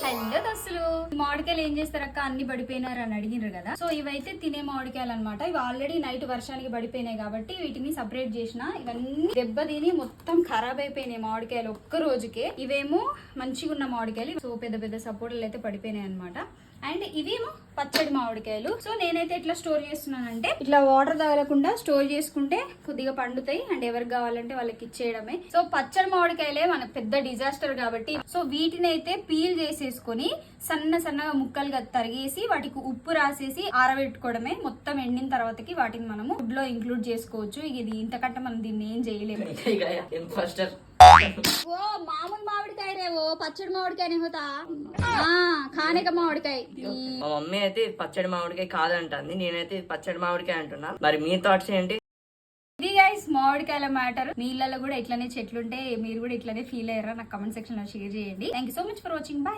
Hello దోస్తులు, మామిడికాయలు ఏం చేస్తారక్క అన్ని పడిపోయినారు అని అడిగినారు కదా. సో ఇవైతే తినే మామిడికాయలు అనమాట. ఇవి ఆల్రెడీ నైట్ వర్షానికి పడిపోయినాయి కాబట్టి వీటిని సపరేట్ చేసిన. ఇవన్నీ దెబ్బ తిని మొత్తం ఖరాబ్ అయిపోయినాయి మామిడికాయలు ఒక్క రోజుకే. ఇవేమో మంచిగా ఉన్న మామిడికాయలు. సో పెద్ద పెద్ద సపోర్ట్లు అయితే పడిపోయినాయి అనమాట. అండ్ ఇవేమో పచ్చడి మామిడికాయలు. సో నేనైతే ఎట్లా స్టోర్ చేస్తున్నానంటే ఇట్లా వాటర్ తగలకుండా స్టోర్ చేసుకుంటే కొద్దిగా పండుతాయి అండ్ ఎవరికి కావాలంటే వాళ్ళకి ఇచ్చేయడమే. సో పచ్చడి మామిడికాయలే మనకు పెద్ద డిజాస్టర్ కాబట్టి సో వీటిని అయితే పీల్ చేసేసుకొని సన్నగా ముక్కలుగా తరిగేసి వాటికి ఉప్పు రాసేసి ఆరబెట్టుకోవడమే. మొత్తం ఎండిన తర్వాతకి వాటిని మనము ఫుడ్ లో ఇంక్లూడ్ చేసుకోవచ్చు. ఇది ఇంతకంటే మనం దీన్ని ఏం చేయలేము. ఓ మామూలు మామిడికాయ రేవో పచ్చడి మామిడికాయ హోతా ఖానేక మామిడికాయ. మా మమ్మీ అయితే పచ్చడి మామిడికాయ కాదంటుంది, నేనైతే పచ్చడి మామిడికాయ అంటున్నా. మరి మీ థాట్స్ ఏంటి? ఇది గైస్ మామిడికాయల మ్యాటర్. మీళ్ళలో కూడా ఇట్లానే చెట్లుంటే మీరు కూడా ఇట్లానే ఫీల్ అయ్యారా? నాకు కమెంట్ సెక్షన్ లో షేర్ చేయండి. Thank you so much for watching. By.